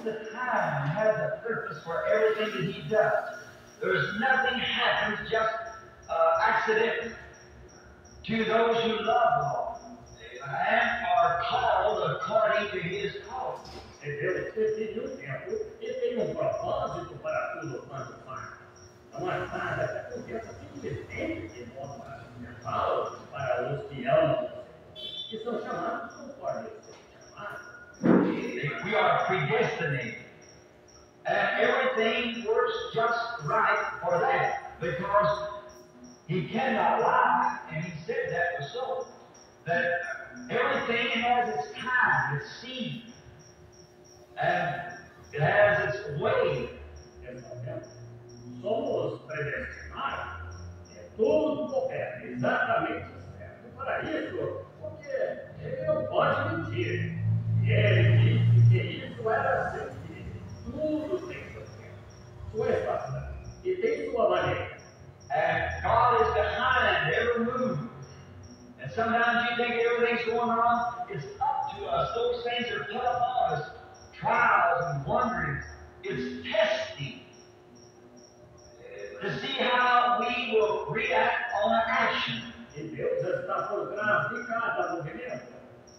the time and has a purpose for everything that He does. There's nothing happens just accidentally. To those who love the Lord and are called according to His call. Deus define o tempo e tem propósito para tudo quanto faz. Não é nada, essa conversa simplesmente de forma universal para os que amam, que são chamados conforme eles são chamados. We are predestinated. And everything works just right for that, because He cannot lie, and He said that was so. That everything has its time, its season, and it has its way. Somos predestinados, tudo correto, exatamente certo. Para isso, porque Ele não pode mentir. E Ele disse que isso era assim. Tudo tem seu tempo, sua estação, e tem sua maneira. And God is behind every move. And sometimes you think everything's going wrong. It's up to us. Those things are put upon us. Trials and wonderings. It's testing to see how we will react on an action. E Deus está por trás de cada movimento.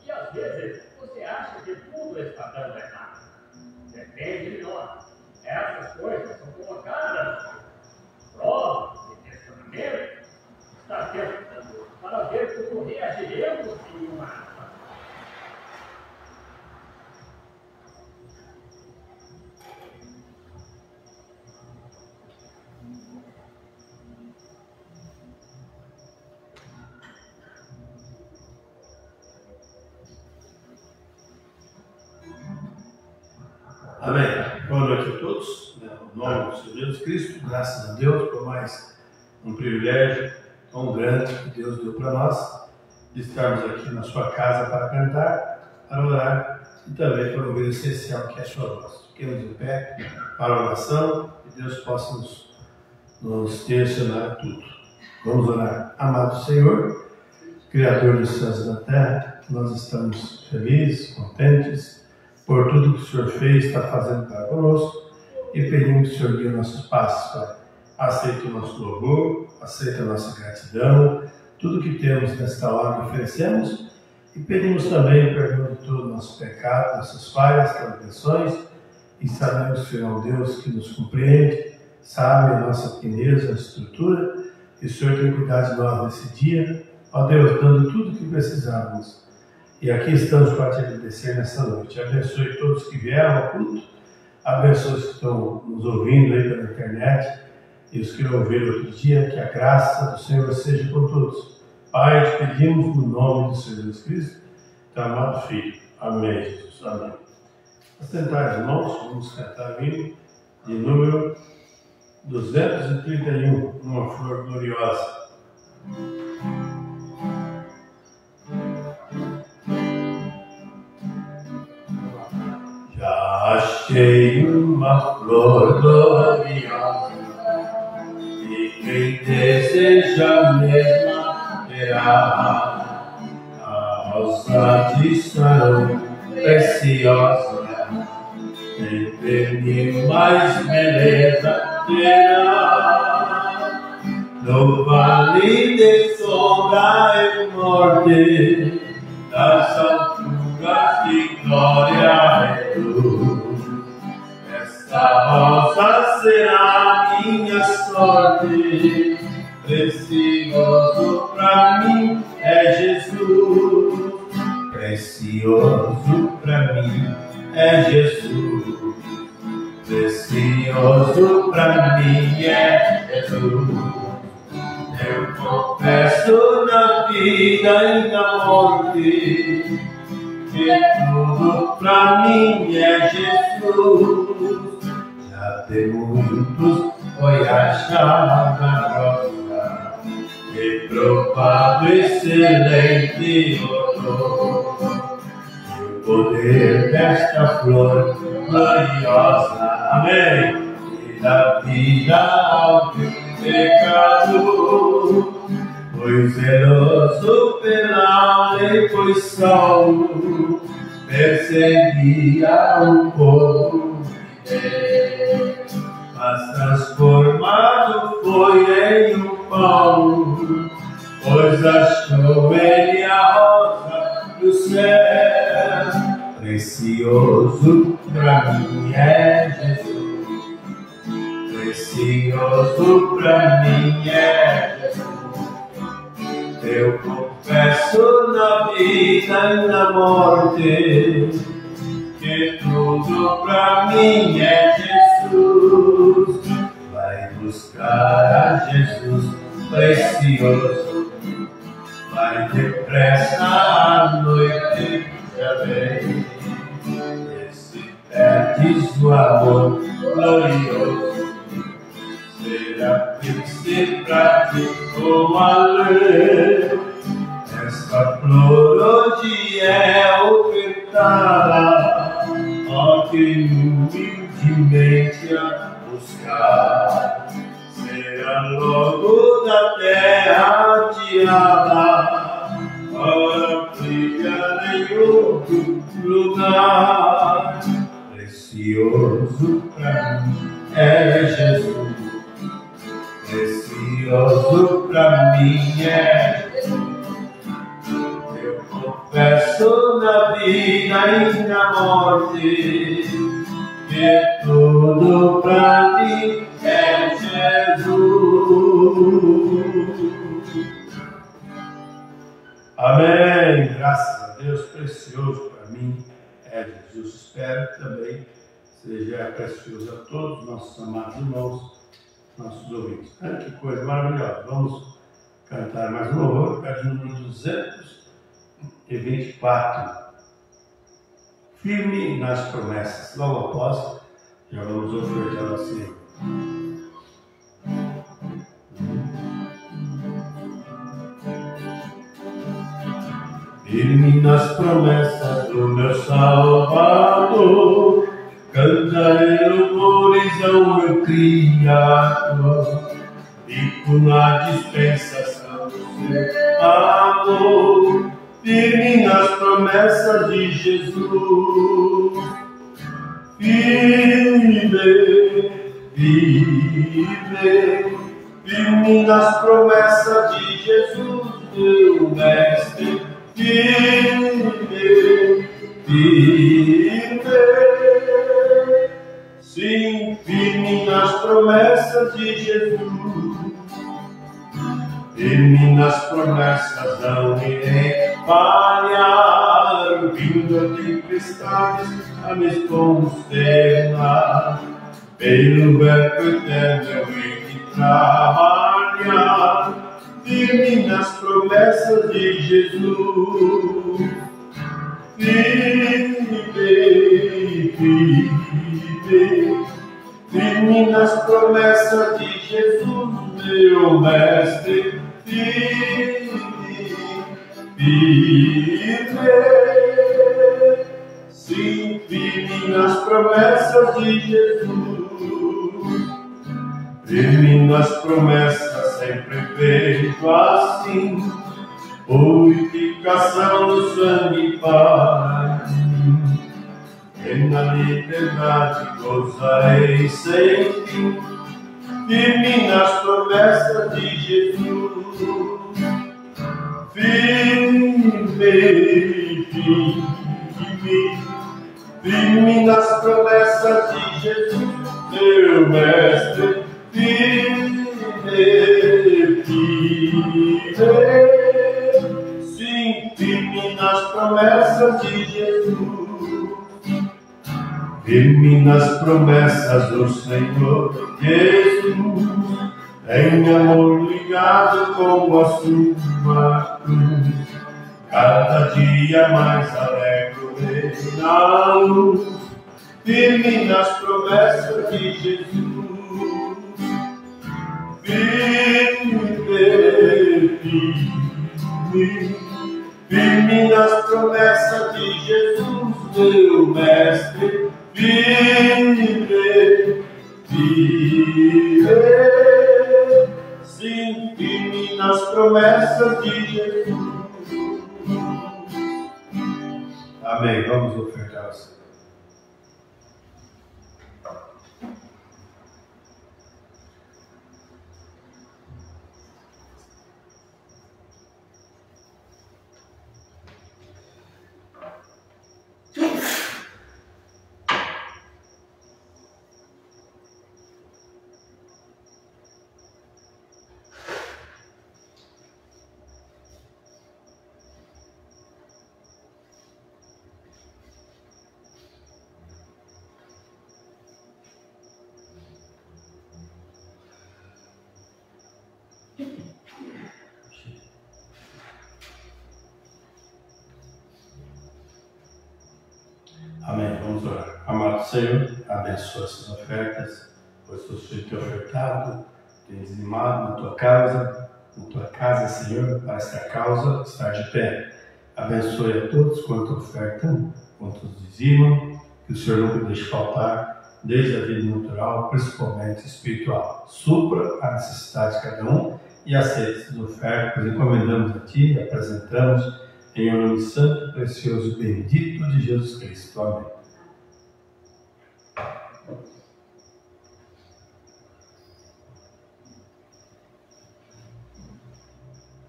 E às vezes você acha que tudo está dando errado. Depende de nós. Essas coisas são colocadas provas e questionamentos. Está tentando para ver como reagiremos em uma ação. Amém. Boa noite a todos. No nome do Senhor Jesus Cristo, graças a Deus por mais um privilégio tão grande que Deus deu para nós, de estarmos aqui na sua casa para cantar, para orar e também para ouvir o essencial que é a sua voz. Fiquemos em pé para a oração e Deus possa nos direcionar a tudo. Vamos orar. Amado Senhor, Criador dos céus e da terra, nós estamos felizes, contentes por tudo que o Senhor fez, está fazendo para conosco, e pedimos que o Senhor guie nossos passos, Pai. Aceita o nosso louvor, aceita a nossa gratidão, tudo que temos nesta hora oferecemos, e pedimos também o perdão de todo o nosso pecado, nossas falhas, transgressões, e sabemos que o Senhor é um Deus que nos compreende, sabe a nossa pequenez, a estrutura, e o Senhor tem cuidado de nós nesse dia, ó Deus, dando tudo o que precisamos. E aqui estamos para te agradecer nessa noite. Abençoe todos que vieram ao culto, abençoe os que estão nos ouvindo aí pela internet e os que não ouviram outro dia, que a graça do Senhor seja com todos. Pai, te pedimos no nome do Senhor Jesus Cristo, teu amado Filho. Amém, Jesus. Amém. Vamos tentar, irmãos, vamos cantar o hino de número 231, Uma Flor Gloriosa. Achei uma flor gloriosa e quem deseja mesmo terá a rosa de Sarão preciosa, entre mil mais beleza terá. No vale de sombra e morte, das alturas de glória e luz, esta rosa será minha sorte. Precioso pra mim é Jesus, precioso pra mim é Jesus, precioso pra mim é Jesus. Eu confesso na vida e na morte que tudo pra mim é Jesus. Já de muitos foi achada grossa e provado excelente odor, e o poder desta flor gloriosa, amém, e da vida ao pecado, foi zeloso pela lei, foi salvo, perseguia o povo Mas transformado foi em um pão, pois achou ele a rosa do céu. Precioso pra mim é Jesus, precioso pra mim é Jesus. Eu confesso na vida e na morte que tudo pra mim é Jesus. Vai buscar a Jesus precioso, vai depressa, a noite já vem. E se perdes o amor glorioso, será triste pra ti uma lei. Esta flor hoje é ofertada a quem humildemente a buscar. Será logo da terra tirada para brilhar em outro lugar. Precioso pra mim é Jesus, precioso pra mim é Jesus. Eu confesso na vida e na morte que tudo pra mim é Jesus. Amém. Graças a Deus, precioso para mim é Jesus. Espero que também seja precioso a todos nossos amados irmãos, nossos ouvintes. Que coisa maravilhosa. Vamos cantar mais um louvor, é de número 224. Firme nas promessas. Logo após, já vamos ofertar assim. Firme nas promessas do meu Salvador, cantarei louvores ao meu Criador. Fico na dispensação do seu amor, firme nas promessas de Jesus. Firme, firme, firme nas promessas de Jesus, meu Mestre. Firme, firme, sim, firme nas promessas de Jesus. Firme nas promessas não irei falhar, vindo a tempestades a me consternar. Pelo verbo eterno eu hei de trabalhar, firme nas promessas de Jesus. Firme, firme, firme nas promessas de Jesus, meu Mestre. Firme, firme, sim, firme nas promessas de Jesus. Firme nas promessas, sempre feito assim, purificação do sangue para mim. E na liberdade gozarei sem fim, firme nas promessas de Jesus. Firme, firme, firme nas promessas de Jesus, meu Mestre. Firme, firme, sim, firme nas promessas de Jesus. Firme nas promessas do Senhor Jesus, em amor ligado com a sua cruz. Cada dia mais alegro na luz, firme nas promessas de Jesus. Firme, firme, firme nas promessas de Jesus, meu Mestre. Firme, firme, sim, firme nas promessas de Jesus. Amém. Vamos ofertar ao Senhor. Amém. Vamos orar. Amado Senhor, abençoa essas ofertas, pois tu tens ofertado, tens dizimado na tua casa, Senhor, para esta causa estar de pé. Abençoe a todos quanto ofertam, quanto dizimam, que o Senhor nunca deixe faltar, desde a vida natural, principalmente espiritual. Supra a necessidade de cada um e aceite essas ofertas, encomendamos a Ti e apresentamos em nome santo, precioso e bendito de Jesus Cristo. Amém.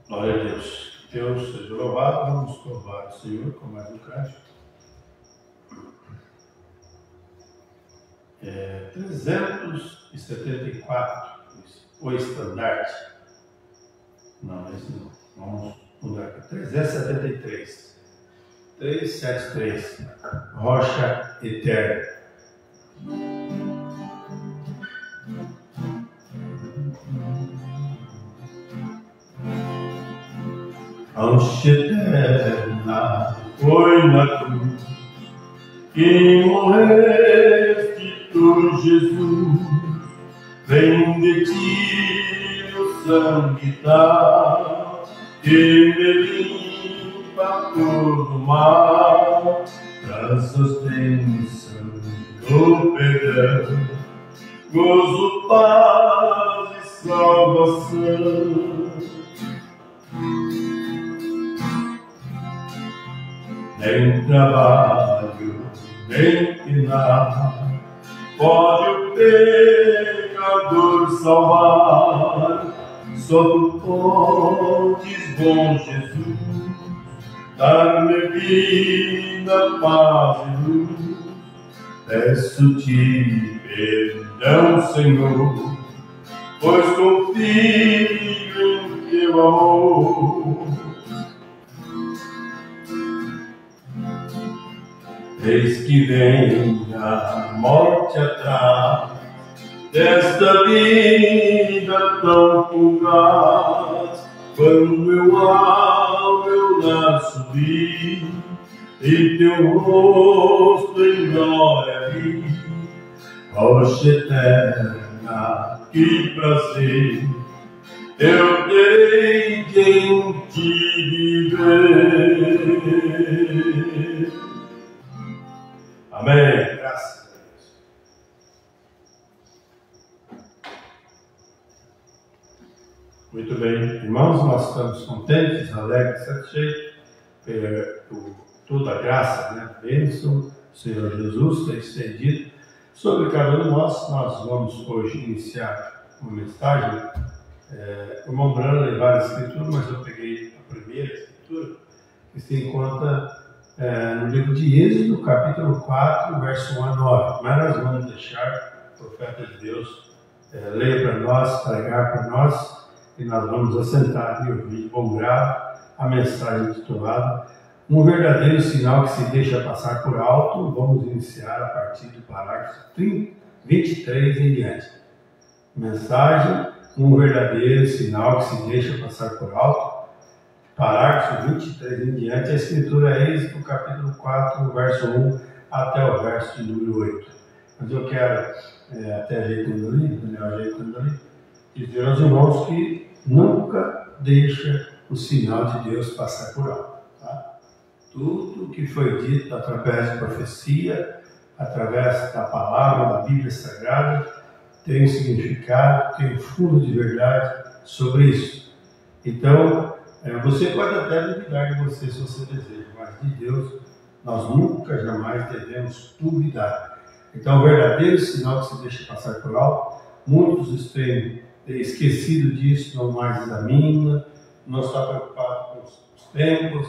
Glória a Deus. Deus seja louvado. Vamos louvar o Senhor com mais um cântico. 374, o estandarte. Não, esse não. Vamos mudar para 373. 373. Rocha eterna. Rocha eterna, foi na cruz que morreste tu, Jesus. Vem de ti o sangue dá, que me limpa todo mal, traz as bênçãos do perdão, gozo, paz e salvação. Nem trabalho, nem penar, pode o pecador salvar. Só tu podes, bom Jesus, dar-me vida, paz e luz. Peço-te perdão, Senhor, pois confio em teu amor. Eis que vem a morte atrás desta vida tão fugaz, quando eu ao meu lar subi e teu rosto em glória vi. Rocha eterna, que prazer eu terei de em ti viver. Amém. Graças a Deus. Muito bem, irmãos, nós estamos contentes, alegres, satisfeitos por toda a graça, bênção, o Senhor Jesus tem estendido sobre cada um de nós. Nós vamos hoje iniciar uma mensagem. O irmão Brano levar a escritura, mas eu peguei a primeira escritura, que se encontra no livro de Êxodo, capítulo 4, verso 1 a 9. Mas nós vamos deixar o profeta de Deus ler para nós, pregar para nós, e nós vamos assentar e ouvir de bom grado a mensagem titulada Um verdadeiro sinal que se deixa passar por alto. Vamos iniciar a partir do parágrafo 23 em diante. Mensagem: um verdadeiro sinal que se deixa passar por alto. Parágrafo 23 em diante, a escritura é Êxodo, capítulo 4, verso 1 até o verso de número 8. Mas eu quero, até ajeitando ali, Daniel ajeitando ali, dizer aos irmãos que nunca deixa o sinal de Deus passar por alto. Tá? Tudo que foi dito através de profecia, através da palavra, da Bíblia Sagrada, tem um significado, tem um fundo de verdade sobre isso. Então, você pode até duvidar de você se você deseja, mas de Deus nós nunca, jamais devemos duvidar. Então, o verdadeiro sinal que se deixa passar por alto, muitos têm esquecido disso, não mais examina, não está preocupado com os tempos,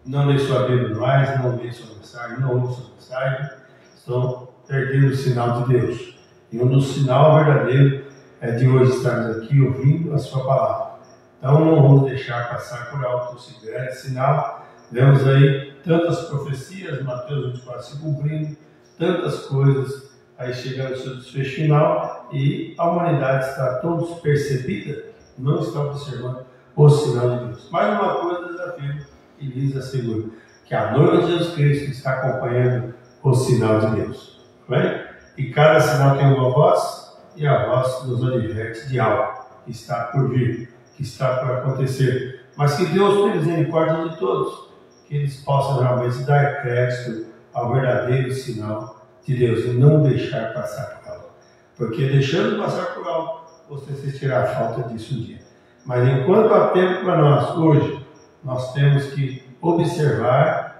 não lê sua Bíblia mais, não lê sua mensagem, não ouve sua mensagem, estão perdendo o sinal de Deus. E um dos sinais verdadeiros é de hoje estarmos aqui ouvindo a sua palavra. Então não vamos deixar passar por alto esse grande sinal. Vemos aí tantas profecias, Mateus 24 se cumprindo, tantas coisas aí chegando ao seu desfecho final, e a humanidade está tão despercebida, não está observando o sinal de Deus. Mais uma coisa, desafio, e lhes asseguro que a noiva de Jesus Cristo está acompanhando o sinal de Deus. Amém? E cada sinal tem uma voz, e a voz nos adverte de algo que está por vir, que está por acontecer. Mas que Deus tenha misericórdia de todos, que eles possam realmente dar crédito ao verdadeiro sinal de Deus e não deixar passar por algo. Porque deixando passar por algo, você sentirá falta disso um dia. Mas enquanto há tempo para nós, hoje, nós temos que observar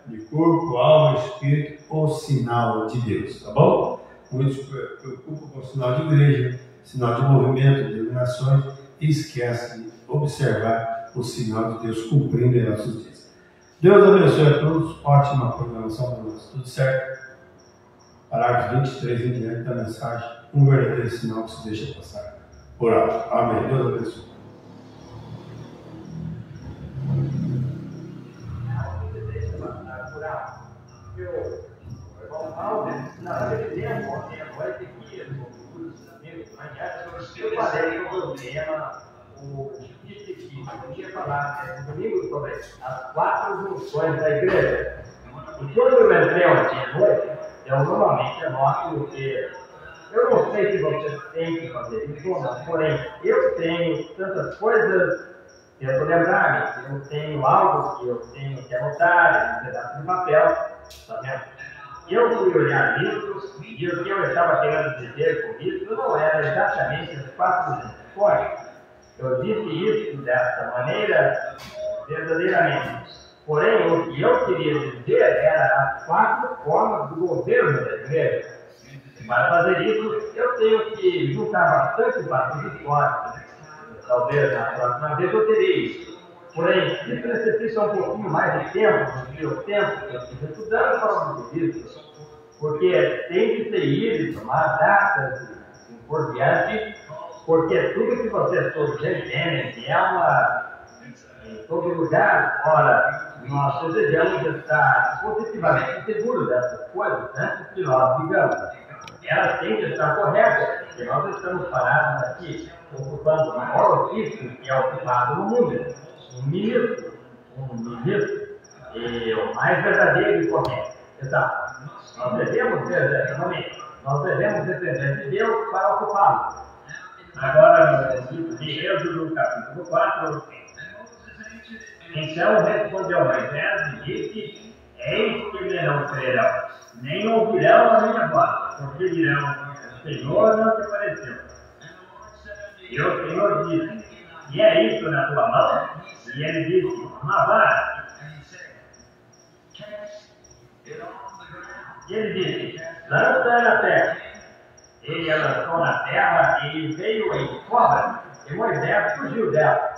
de corpo, alma, espírito, o sinal de Deus, tá bom? Muitos se preocupam com o sinal de igreja, sinal de movimento, de iluminações, e esquecem de observar o sinal de Deus cumprindo em nossos dias. Deus abençoe a todos, ótima programação para nós, tudo certo? Parágrafo 23 em diante da mensagem, um verdadeiro sinal que se deixa passar por alto. Amém. Deus abençoe. Eu falei no problema, o disse eu tinha falado no domingo sobre as 4 funções da igreja. E quando eu entrei ontem à noite, eu normalmente anoto que eu não sei se você tem que fazer isso ou não, porém, eu tenho tantas coisas, tento lembrar-me, eu tenho algo que eu tenho que anotar, um pedaço de papel, tá vendo? Eu fui olhar livros e o que eu estava querendo dizer com isso não era exatamente as 4 funções. Eu disse isso dessa maneira verdadeiramente. Porém, o que eu queria dizer era as 4 formas do governo da igreja. Para fazer isso, eu tenho que juntar bastante passos históricos. Talvez na próxima vez eu terei isso. Porém, isso necessita um pouquinho mais de tempo do que o tempo que eu estive estudando para o isso. Porque tem que ser ir, tomar datas e por diante, porque tudo que vocês todos entendem é em todo lugar. Ora, nós devemos estar positivamente seguros dessas coisas antes que nós digamos. Elas têm que estar corretas, porque nós estamos parados aqui, ocupando o maior ofício que é ocupado no mundo. Um ministro, e o mais verdadeiro e correto. Exato. Nós devemos ser dessa maneira. Nós devemos depender de Deus para ocupá-lo. Agora, no livro de Êxodo, capítulo 4, então respondeu Moisés e disse: eis que me não crerão, nem ouvirão a minha voz, porque dirão: o Senhor não te apareceu. E o Senhor disse: e é isso na tua mão? E ele disse: uma vara. E ele disse: lança na terra. Ele a lançou na terra e veio em cobra, e Moisés fugiu dela.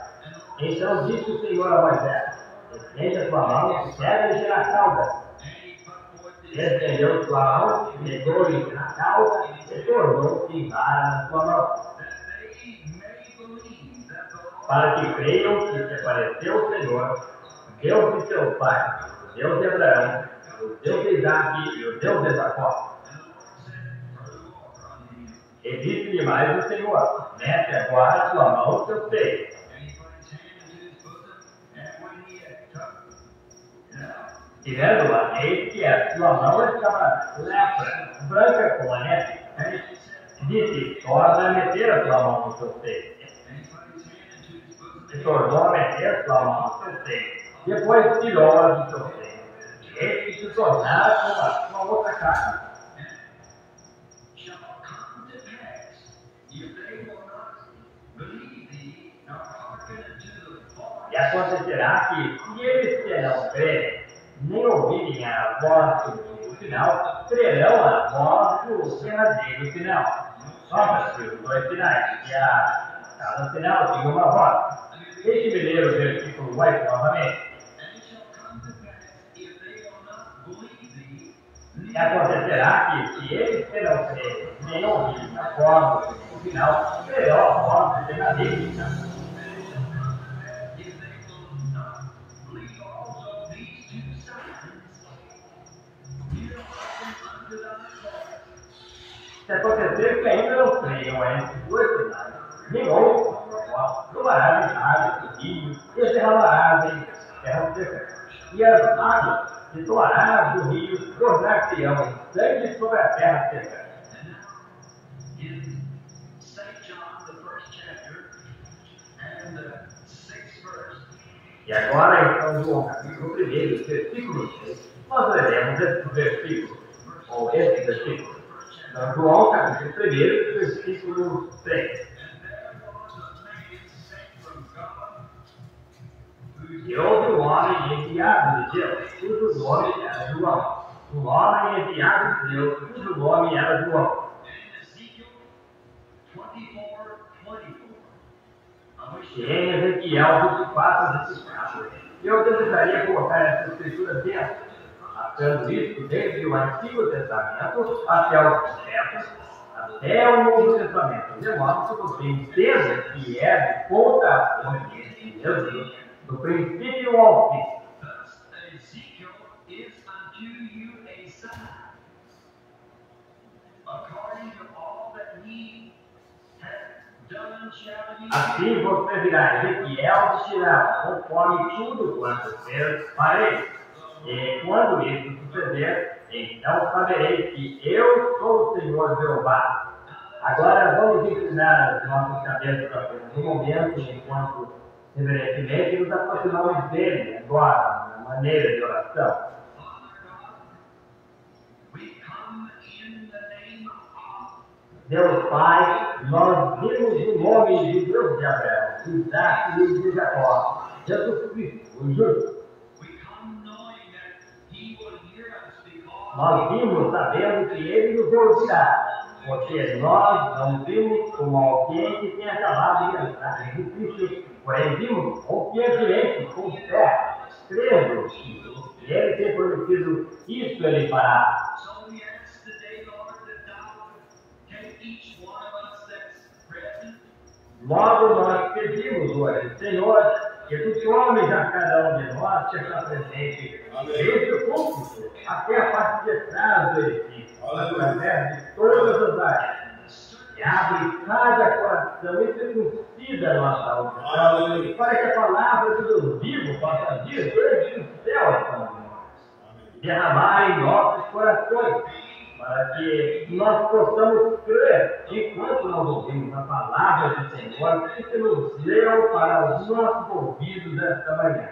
Então disse o Senhor a Moisés: estende a tua mão e pega-lhe na cauda. Estendeu sua mão, pegou-lhe na cauda e tornou-se em vara na sua mão. Para que creiam que se apareceu o Senhor, Deus de seu pai, o Deus de Abraão, o Deus de Isaac e o Deus de Jacó. E disse-lhe mais o Senhor: mete agora a tua mão no teu peito. Tirando-a, eis que a sua mão estava lepra, branca como a neve. Disse: torna a meter a tua mão no teu peito. E tornou a meter a sua mão no seu peito. Depois tirou-a do seu peito. Eis que se tornara como uma outra carne. E acontecerá que, se eles que não crerem, nem ouvirem a voz do final, crerão a voz do verdadeiro final. Nota-se os 2 finais, que cada final tem uma voz. Deixe-me ler o versículo 8 novamente. E acontecerá que, se eles que não crerem, nem ouvirem a voz do final, crerão a voz do verdadeiro final. Se acontecer que ainda não creiam entre 2 sinais, nem ouçam a voz, tomará de águas do rio e as derramará em terra seca. E as águas e torrado do rio, tornar-se-ão em sangue sobre a terra seca. In St. John, the first chapter, and the 6th verse, E agora, então, João, capítulo 1, versículo 6, nós leremos esse versículo, ou esse versículo. Então, João, capítulo 1, versículo 6. E houve um homem enviado de Deus, cujo nome era João. Um homem enviado de Deus, cujo nome era João. Ezekiel 24:24. E em Ezequiel 24:24. Eu desejaria colocar essa escritura dentro, achando isso desde o Antigo Testamento até os Profetas, até o Novo Testamento. De modo que você entenda que é de ponta a ponta de Jesus, do princípio ao fim. Thus Ezekiel is unto you a sign, according to all that he hath done shall ye Assim você virá Ezequiel de tirar, conforme tudo quanto fez para ele. E quando isso suceder, então sabereis que eu sou o Senhor Jeová. Agora vamos inclinar as nossas cabeças apenas um momento, enquanto reverentemente nos aproximamos dele, agora, na maneira de oração. Father God, we come in the name of Deus Pai, nós vimos o nome de Deus de Abraão, de Isaac e de Jacó, Jesus Cristo, o justo. we come knowing that he will hear us because Nós vimos sabendo que ele nos ouvirá, porque nós não vimos como alguém que tem acabado de entrar em Cristo, porém vimos confiantemente, com fé, crendo que ele tem prometido isso ele fará. so we ask today, Lord, that thou would take each one of us that's present Logo nós pedimos hoje, Senhor, que tu tomes a cada um de nós que está presente, desde o púlpito até a parte de trás do edifício, através de todas as áreas. E abre cada coração e circuncida a nossa audição, para que a palavra de Deus vivo possa vir desde o céu para nós, derramar em nossos corações, para que nós possamos crer enquanto nós ouvimos a palavra do Senhor que nos deu para os nossos ouvidos esta manhã.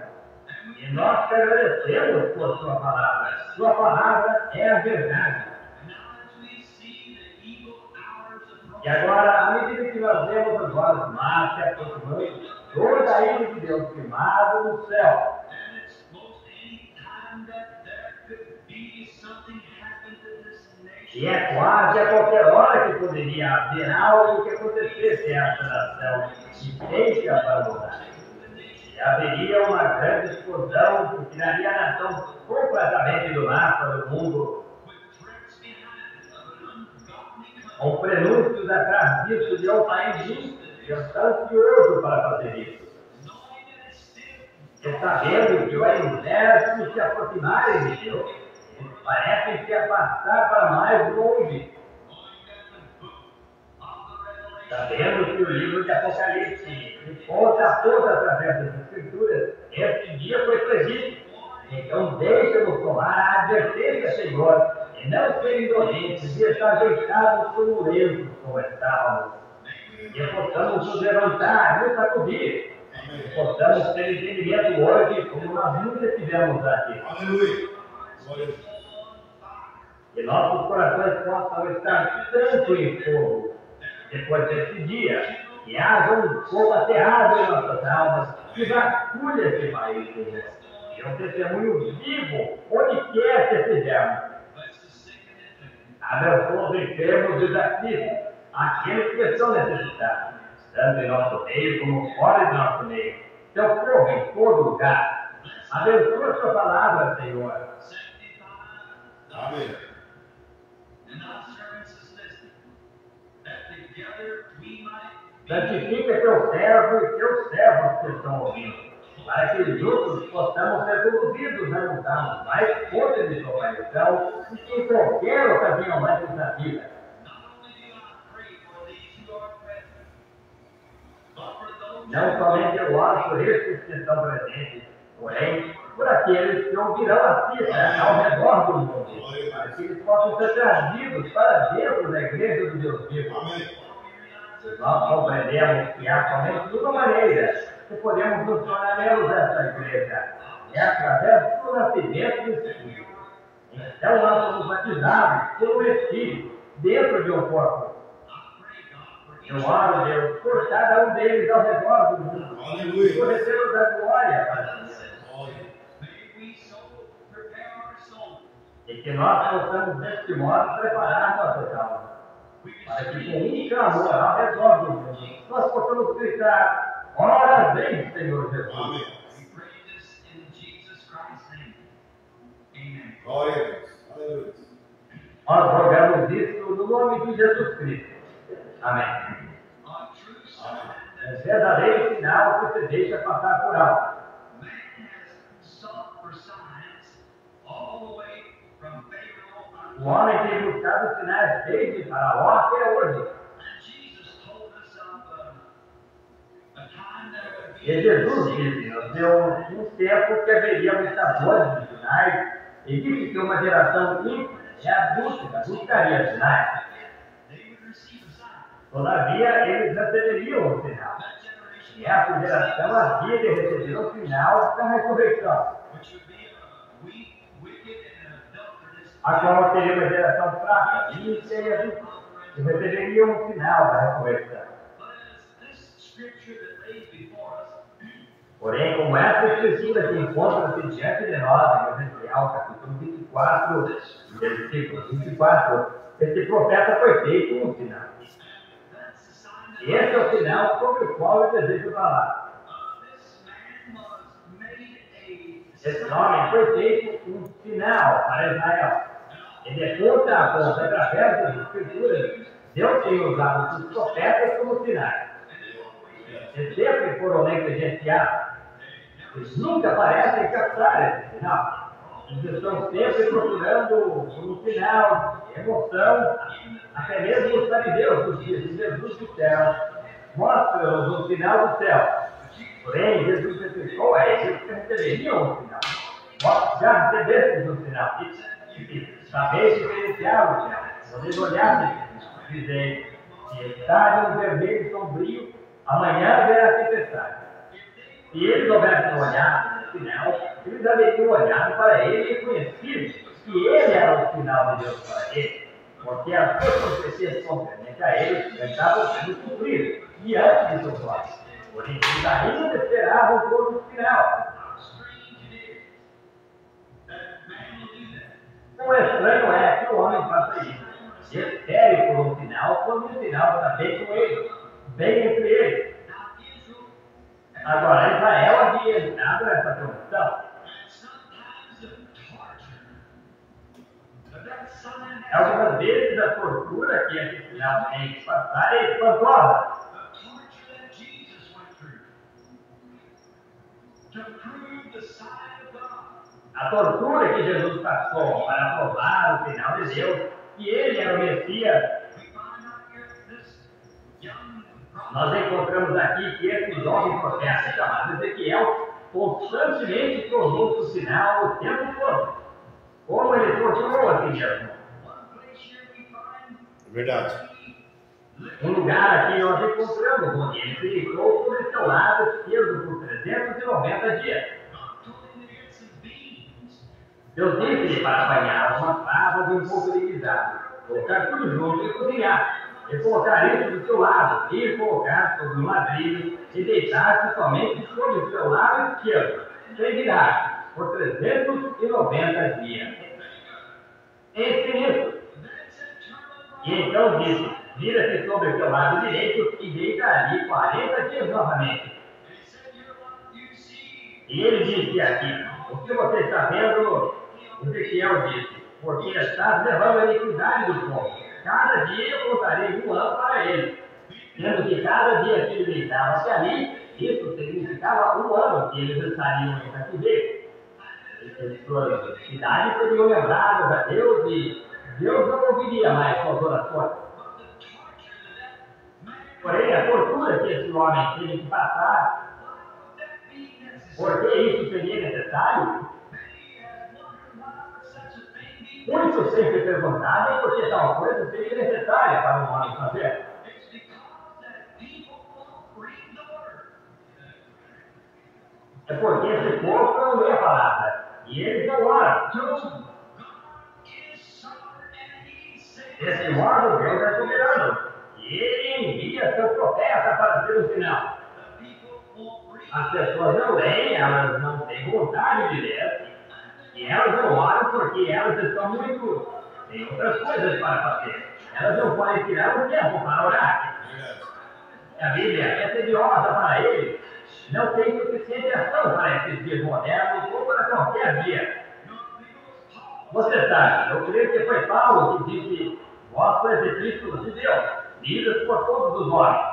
E nós te agradecemos por sua palavra. Sua palavra é a verdade. now as we see the evil hours approaching. E agora, à medida que nós vemos as horas más se aproximando, toda a ira de Deus queimada no céu, And it's most any time that there could be something happen to this nation. e é quase a qualquer hora que poderia haver algo que acontecesse a essa nação que deixe abandonar. E haveria uma grande explosão que tiraria a nação completamente do mapa do mundo, With threats behind it of an ungodly country. com prenúncios atrás disso de um país justo, ansioso para fazer isso. Knowing that it's still E sabendo que o exército se aproximarem de Deus, eles parecem se afastar para mais longe. Sabendo que o livro de Apocalipse, de ponta a ponta através das Escrituras, este dia foi previsto. Então deixa-nos tomar a advertência, Senhor, e não ser indolentes e estar deitados como lentos como estávamos. E possamos nos levantar, nos sacudir, e possamos ter entendimento hoje como nós nunca tivemos aqui. Aleluia. Glória a Deus. Que nossos corações possam estar tanto em fogo depois desse dia, que haja um fogo aterrado em nossas almas, que vasculhe esse país, Senhor. E um testemunho vivo, onde quer que estivermos. Abençoa os enfermos e os aflitos, aqueles que estão necessitados, tanto em nosso meio como fora de nosso meio. Teu povo em todo lugar. Abençoa a sua palavra, Senhor. Amém. and our services listed, that together we might Santifica teu servo e teus servos que estão ouvindo, para que juntos possamos ser conduzidos a lutarmos mais contra de sua paixão do que em qualquer ocasião mais da vida. not only do I pray for these who are present, but for those Não somente eu oro por estes que estão presentes, porém por aqueles que ouvirão a cita ao redor do mundo, para que eles possam ser trazidos para dentro da igreja do Deus vivo. Nós compreendemos que há somente uma maneira que podemos nos tornar membros dessa igreja, é através do nascimento do Espírito. Então nós somos batizados pelo Espírito dentro de um corpo. Eu oro, Deus, por cada um deles ao redor do mundo. Aleluia. Por receber da glória para Deus. E que nós possamos, deste modo, preparar nossas almas. Para que com um clamor ao redor do mundo, nós possamos gritar: ora vem, Senhor Jesus. Amém. Glória a Deus. Aleluia. Nós rogamos isso no nome de Jesus Cristo. Amém. É verdadeiro sinal que você deixa passar por alto. O homem tem buscado sinais desde Faraó até hoje. E Jesus disse, nos deu um tempo que haveria muitas vozes de sinais, e disse que uma geração ímpia e adulta buscaria sinais. Todavia, eles receberiam o sinal. E essa geração havia de receber o sinal da ressurreição. A qual seria uma geração fraca, ímpia e adulta, que receberia um sinal da ressurreição. Porém, como essa escritura que encontra-se diante de nós, em Ezequiel, capítulo 24, versículo 24, esse profeta foi feito um sinal. E esse é o sinal sobre o qual eu desejo falar. Esse homem foi feito um sinal para Israel. E de ponta a ponta, através das escrituras, Deus tem usado os profetas como sinais. E sempre foram negligenciados. Eles nunca parecem captar esse sinal. Eles estão sempre procurando um sinal de emoção. Até mesmo os fariseus dos dias de Jesus disseram: mostra-nos um sinal do céu. Porém, Jesus explicou a eles que receberiam um sinal. Vós já recebestes um sinal. Sabeis diferenciar o sinal. Vocês olharem e dizem: se está de um vermelho sombrio, amanhã verá a tempestade. Se eles houvessem olhado no sinal, eles haveriam olhado para ele e conhecido que ele era o sinal de Deus para ele. Porque as suas profecias concernentes a eles estavam sendo cumpridas diante de seus olhos. Porém, eles ainda esperavam por um sinal. O estranho é que o homem faça isso. Espere por um sinal, quando o sinal está bem com ele, bem entre eles. Agora, Israel havia entrado nessa condição. Algumas vezes a tortura que esse sinal tem que passar é espantosa. A tortura que Jesus passou para provar o sinal de Deus, que ele era o Messias. Nós encontramos aqui que esse jovem profeta chamado Ezequiel constantemente provou o sinal o tempo todo. Como ele torturou a si mesmo. Verdade. Um lugar aqui nós encontramos onde ele ficou sobre seu lado esquerdo por 390 dias. Deus disse-lhe para apanhar uma fava de um pouco de guisado, colocar tudo junto e cozinhar, e colocar isso do seu lado, e colocar sobre um ladrilho, e deitar-se somente sobre o seu lado esquerdo, sem virar, por 390 dias. Pense nisso. E então disse: vira-se sobre o seu lado direito e deita ali 40 dias novamente. E ele disse aqui: o que você está vendo? Ezequiel disse: porque estás levando a iniquidade do povo. Cada dia eu contarei um ano para ele. Sendo que cada dia que ele deitava-se ali, isso significava um ano que eles estariam em cativeiro. As suas cidades seriam lembradas a Deus e Deus não ouviria mais suas orações. Porém, a tortura que esse homem teve que passar Porque isso seria necessário? Muitos sempre perguntaram porque tal coisa seria necessária para um homem fazer. É porque esse povo não lê a palavra. E eles não oram. Esse modo, Deus é soberano. E ele envia seu profeta para ser o sinal. As pessoas não leem, elas não têm vontade de ler. E elas não oram porque elas estão muito... Tem outras coisas para fazer. Elas não podem tirar o tempo para orar. A Bíblia é tediosa para eles. Não tem suficiente ação para esses dias modernos ou para qualquer dia. Você sabe, eu creio que foi Paulo que disse: vós sois epístolas de Deus, lidas por todos os homens.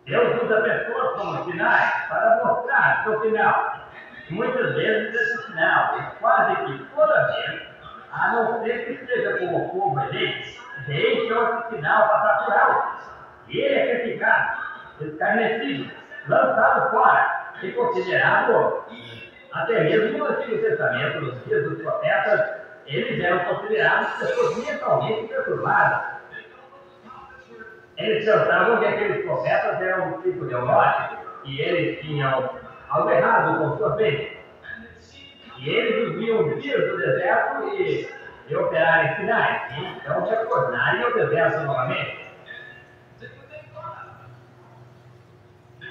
Deus usa pessoas como sinais para mostrar seu sinal. Muitas vezes esse sinal é quase que toda vez, a não ser que seja como o povo eleito, deixa esse sinal passar por alto. E ele é criticado, escarnecido, lançado fora e considerado, até mesmo no Antigo Testamento, nos dias dos profetas, eles eram considerados pessoas mentalmente perturbadas. Eles pensavam que aqueles profetas eram um tipo neurótico e eles tinham algo errado com sua mente. E eles os viam vir do deserto e operarem sinais, e então retornarem ao deserto novamente.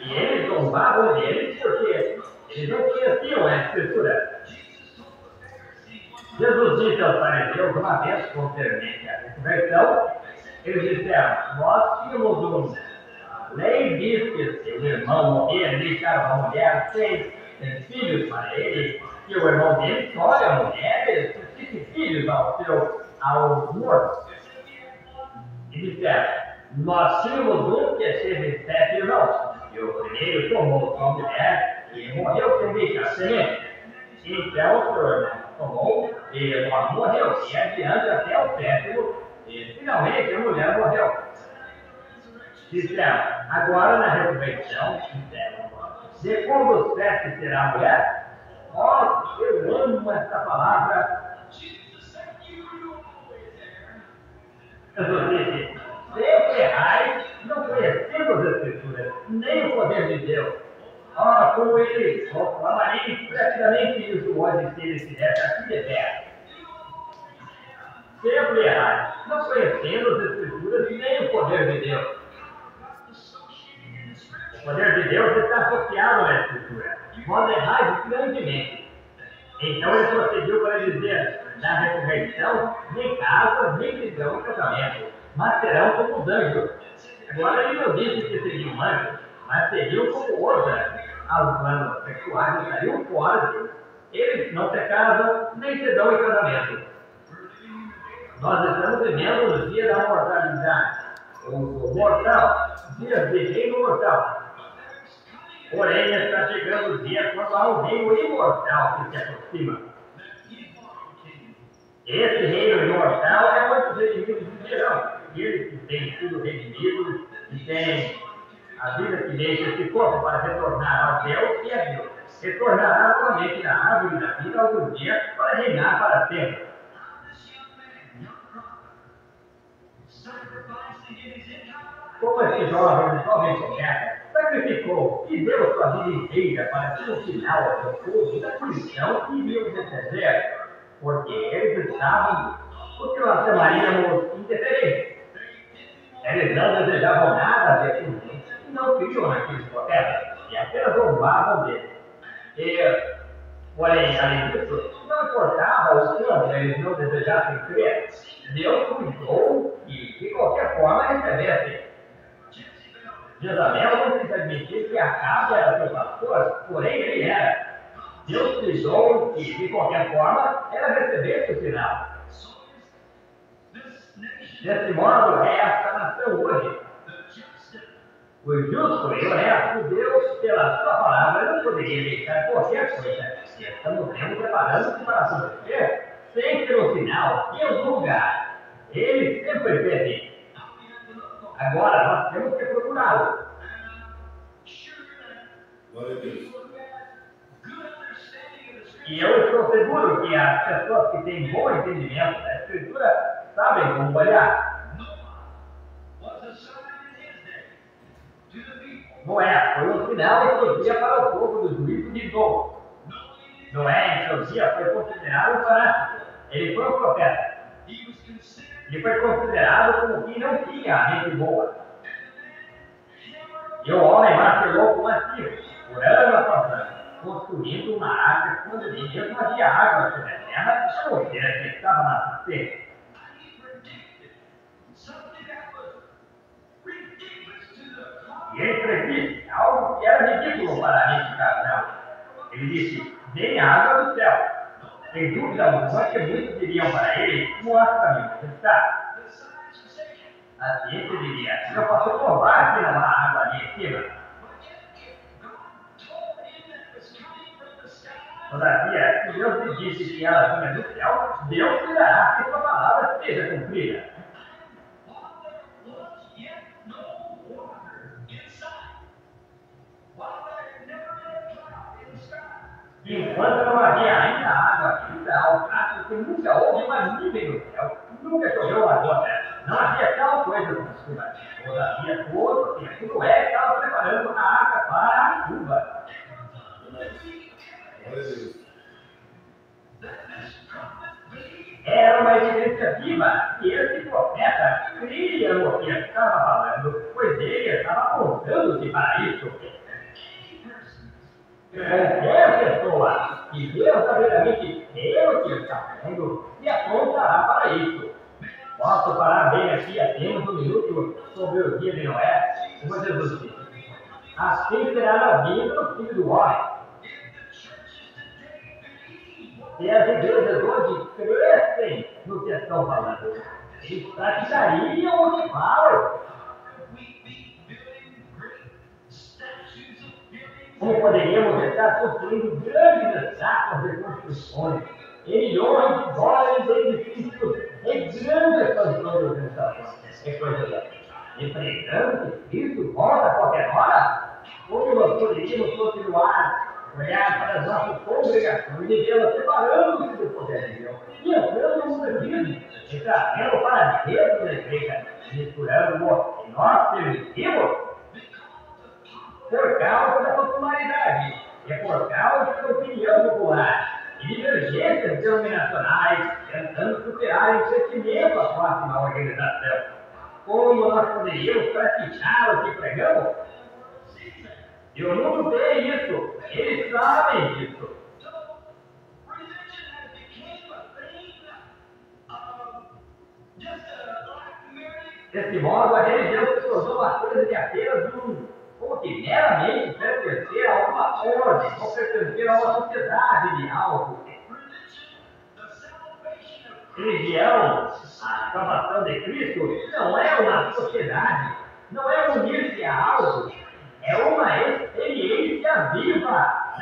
E eles zombavam deles porque eles não conheciam a Escritura. Jesus disse aos fariseus uma vez, posteriormente à ressurreição, eles disseram: nós tínhamos lei diz que se o irmão morrer, deixar uma mulher sem filhos para ele, que o irmão dele tolhe a mulher e suscite filhos ao morto. E disseram: nós tínhamos um que teve 7 irmãos. E o primeiro tomou sua mulher e morreu sem deixar semente. Então o seu irmão tomou e logo morreu. E adiante até o 7º, e finalmente a mulher morreu. Disseram: agora na ressurreição, disseram: de como os 7 será a mulher? Oh, eu amo essa palavra. Jesus disse: sempre errais, não conhecendo as Escrituras, nem o poder de Deus. Ora, como ele proclamarei praticamente isso hoje, se ele estivesse aqui de pé. Sempre errais, não conhecendo as Escrituras, nem o poder de Deus. O poder de Deus está associado à Escritura. Vós errais grandemente. Então ele prosseguiu para dizer: na ressurreição, nem casa, nem visão de casamento, mas serão como os anjos. Agora ele não disse que seriam anjos, mas seriam como outra. Aos planos sexuais estariam fora deles. Eles não se casam, nem se dão em casamento. Nós estamos vivendo nos dias da mortalidade, o mortal, dias de reino mortal. Porém, está chegando o dia quando há um reino imortal que se aproxima. Esse reino imortal é onde os inimigos viverão. Eles que têm sido redimidos e têm a vida que deixa esse corpo para retornar ao Deus e a Deus. Retornará novamente na árvore da vida algum dia para reinar para sempre. Como esse jovem promessa, sacrificou e deu sua vida inteira para ser um sinal ao seu povo da punição que iriam receber, porque eles estavam, o que nós chamaríamos, indiferentes. Eles não desejavam nada a ver com Deus, e não criam naqueles profetas, e apenas zombavam deles. Porém, além disso, não importava o quanto eles não desejassem crer, Deus cuidou que, de qualquer forma, recebessem. Jezabel não quis admitir que Acabe era seu pastor, porém ele era. Deus cuidou que, de qualquer forma, ela recebesse o sinal. Desse modo, é esta nação hoje. O justo e honesto Deus, pela sua palavra, não poderia deixar qualquer coisa. Estamos sempre preparando-se para acontecer, sem ter o sinal e o lugar. Ele sempre fez isso. Agora nós temos que procurá-lo. Glória a Deus. E eu estou seguro que as pessoas que têm bom entendimento da Escritura sabem como olhar. Noé foi um sinal em seu dia para o povo do juízo de novo. Noé, em seu dia, foi considerado um fanático. Ele foi um profeta. Ele foi considerado como quem não tinha a mente boa. E o homem martelou com ativo, por ano após ano, construindo uma arca quando ali mesmo havia água sobre a terra, ou seja, que estava na superfície. E ele predisse algo que era ridículo para a mente carnal. Ele disse: vem água do céu. Sem dúvida alguma que muitos diriam para ele: mostra-me onde está. A ciência diria: eu posso provar que não há água ali em cima. Todavia, se Deus lhe disse que ela vinha do céu, Deus cuidará que sua palavra seja cumprida. Enquanto não havia ainda água vinda ao prato, que nunca houve uma nuvem no céu, nunca choveu uma gota, não havia tal coisa como chuva. Todavia, todo o tempo, Noé estava preparando a arca para a chuva. Era uma evidência viva que esse profeta cria no que estava falando, pois ele estava apontando-se para isso. Qualquer pessoa que verdadeiramente crê no que está falando se apontará para isso. Posso parar bem aqui apenas um minuto sobre o dia de Noé? Como Jesus disse: assim será na vida do Filho do Homem. E as igrejas hoje crescem no que estão falando. Eles praticariam o que falam. Como poderíamos estar construindo grandes estátuas de construções, em milhões de dólares de edifícios, em grandes expansões de organizações, e coisa dessa. E pregando que Cristo volta a qualquer hora? Como nós poderíamos continuar olhar para as nossas congregações e vê-las separando-se do poder de Deus e entrando no mundo e trazendo para dentro da igreja, misturando o que nós permitimos? Por causa da popularidade, e por causa da opinião popular, e divergências denominacionais, tentando superar em crescimento a próxima organização. Como nós poderíamos praticar o que pregamos? E o mundo vê isso, eles sabem disso. Desse modo, a religião se tornou uma coisa de apenas como que meramente pertencer a uma ordem, ou pertencer a uma sociedade de algo. Religião, a salvação de Cristo, não é uma sociedade, não é unir-se a algo, é uma experiência viva.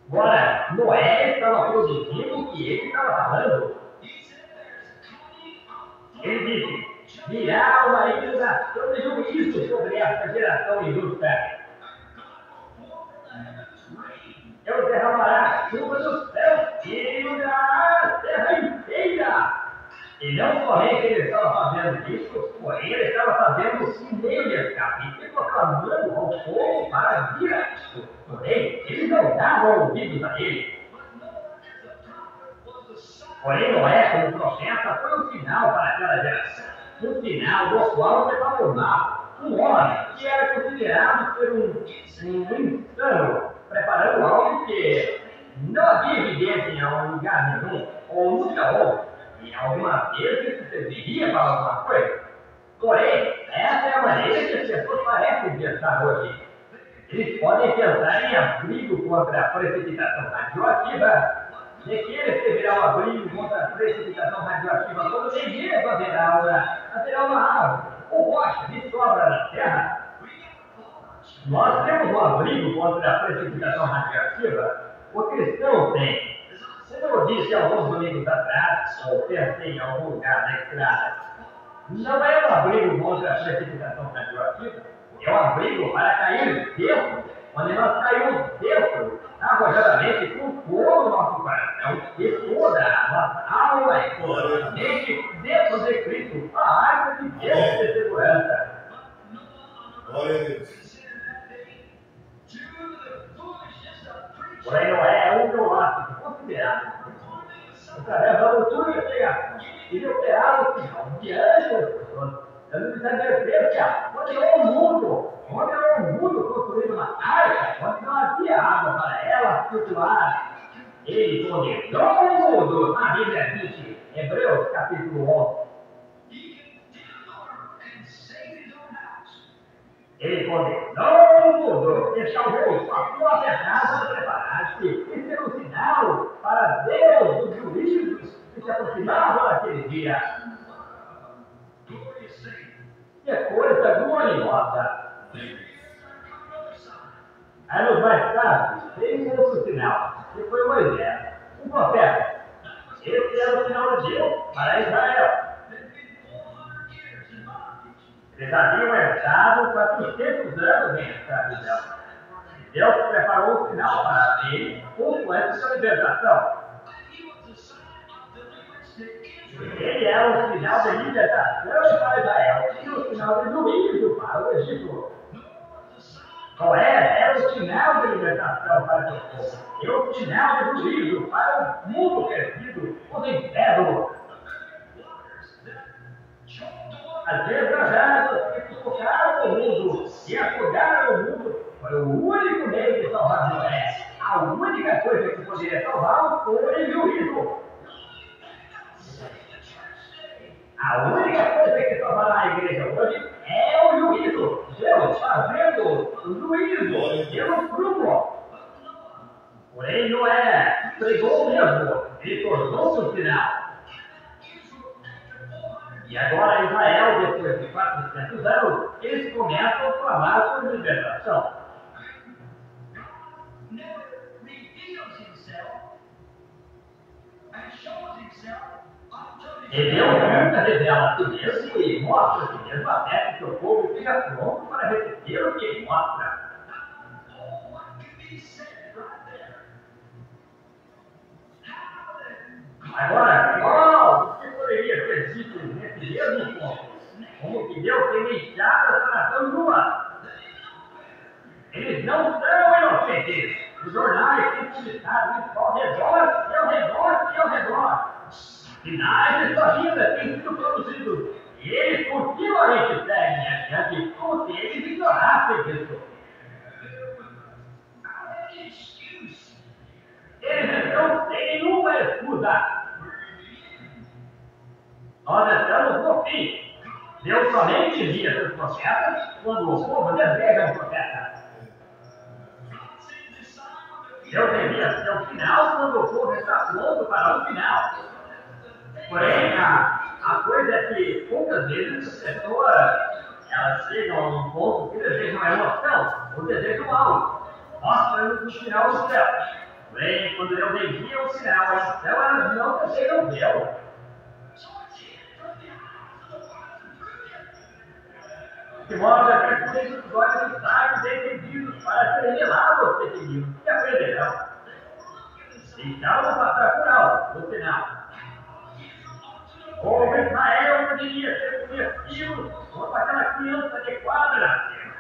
Agora, Noé estava produzindo o que ele estava falando. Ele disse: virá uma inundação de juízo sobre esta geração injusta. Eu derramará chuva do céu e inundará a terra inteira. E não somente ele estava fazendo isso, porém ele estava fazendo o meio de escape e proclamando ao povo para vir a isso. Porém, eles não davam ouvidos a ele. Porém, Noé, como profeta, foi um sinal para aquela geração. Um sinal do qual se formava um homem que era considerado ser um insano, preparando algo que não havia evidência em algum lugar nenhum, ou nunca houve. E alguma vez isso serviria para alguma coisa. Porém, essa é a maneira que as pessoas parecem pensar hoje. Eles podem pensar em abrigo contra a precipitação radioativa, de que ele servirá um abrigo contra a precipitação radioativa quando nem mesmo haverá uma árvore ou rocha de sobra na terra. Nós temos um abrigo contra a precipitação radioativa. O cristão tem. Como eu disse alguns domingos atrás, ou pensei em algum lugar na estrada, não é um abrigo contra a precipitação radioativa, é um abrigo para cair dentro onde nós caímos dentro, arrojadamente, com todo o nosso coração e toda a nossa alma e toda a nossa mente dentro de Cristo, a arca de Deus de segurança. Glória a Deus. Porém, não é o meu lado considerado. Através da altura e chegar e de operar o final diante das pessoas. Eu não precisa dizer que onde é o mundo construído uma arca, onde não havia água para ela circular. Ele condenou o mundo, na Bíblia 20, Hebreus capítulo 11. Ele condenou o mundo, deixou a própria casa preparar-se e ser um sinal para Deus dos juízos que se aproximavam naquele dia. Que coisa gloriosa! Anos mais tarde, veio um outro sinal, que foi Moisés, um profeta. Esse era o sinal de Deus para Israel. Eles haviam estado 400 anos em escravidão. Deus preparou um sinal para ele, pouco antes da libertação. Ele era o sinal de libertação para Israel e o sinal de juízo para o Egito. Noé era o sinal de libertação para o povo e o sinal de juízo para o mundo perdido, os incrédulos. As desgraçadas que sufocaram o mundo e afogaram o mundo foi o único meio de salvar Noé. A única coisa que poderia salvá-lo foi o juízo. A única coisa que salvará a igreja hoje é o juízo. Deus fazendo o juízo pelo fruto. Porém, Noé pregou mesmo e tornou-se um sinal. E agora Israel, depois de 400 anos, eles começam a clamar por libertação. E Deus nunca revela a si mesmo e mostra a si mesmo até que seu povo esteja pronto para receber o que ele mostra. Agora, o que poderia ser dito nesse mesmo ponto? Como que Deus tem deixado essa nação nua. Eles não são inocentes. Os jornais têm publicado isso ao redor e ao redor e ao redor. Sinais de sua vida têm sido produzidos. E eles continuamente seguem adiante como se eles ignorassem isso. Eles não têm nenhuma excusa. Nós estamos no fim. Deus somente envia seus profetas quando o povo deseja um profeta. Deus envia seu final quando o povo está pronto para o final. Porém, a coisa é que poucas vezes as pessoas elas chegam a um ponto que desejam a emoção, ou desejam algo. Mostra-nos o sinal do céu. Porém, quando Deus envia o sinal ao céu, elas não desejam vê-lo. Que mostra que os olhos dos sábios entendidos para ser revelados aos pequeninos que aprenderão. Então, vamos passar por alto, no sinal. Como Israel poderia ser conhecido como aquela criança adequada na terra.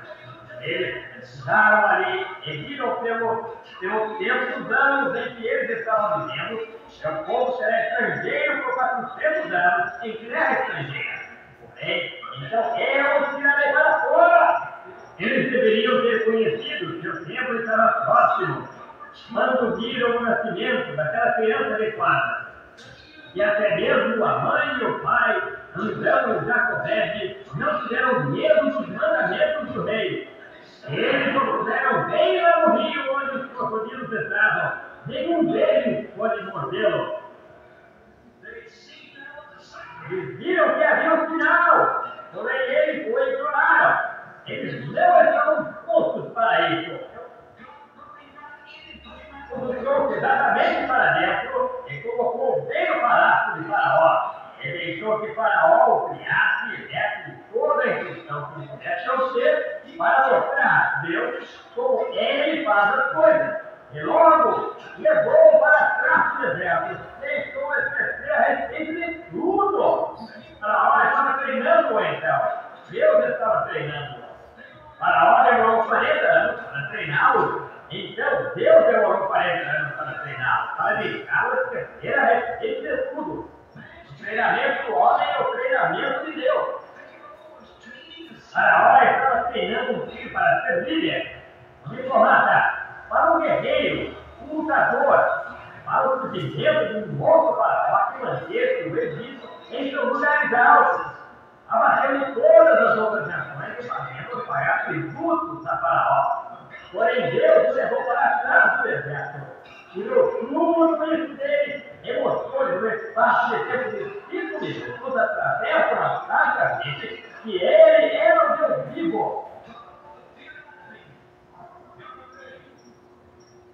Eles precisaram ali e viram pelos tempos anos em que eles estavam vivendo, que o povo será estrangeiro por 400 anos em terra estrangeira. Porém, então eu os tirarei para fora. Eles deveriam ter conhecido que o tempo estava próximo, quando viram o nascimento daquela criança adequada. E até mesmo a mãe e o pai, Abraão e Jacobé, não tiveram medo dos mandamentos do rei. Eles o puseram bem lá no rio onde os crocodilos estavam. Nenhum deles pode mordê-lo. Eles viram que havia um sinal, porém ele foi e ignoraram. Eles não estavam postos para isso. O trouxe exatamente para dentro e colocou bem no palácio de Faraó. Ele deixou que Faraó o criasse e desse toda a instrução que ele pudesse obter para mostrar Deus como Ele faz as coisas. E logo levou para trás do deserto, tentou exercer a respeito de tudo. Faraó estava treinando então. Deus estava treinando. Faraó demorou 40 anos para treiná-lo. Então Deus demorou 40 anos para treiná-lo, para deixá-lo exercer a respeito de tudo. O treinamento do homem é o treinamento de Deus. Faraó estava treinando um filho para ser líder, diplomata, para um guerreiro, um lutador, para o surgimento de um outro faraó que manteve o Egito em seus lugares altos, abatendo todas as outras nações e fazendo pagar tributos a Faraó. Porém, Deus o levou para trás do deserto, tirou tudo isso dele, emoções no espaço de tempo de 5 minutos, através da praticamente que ele era o Deus vivo.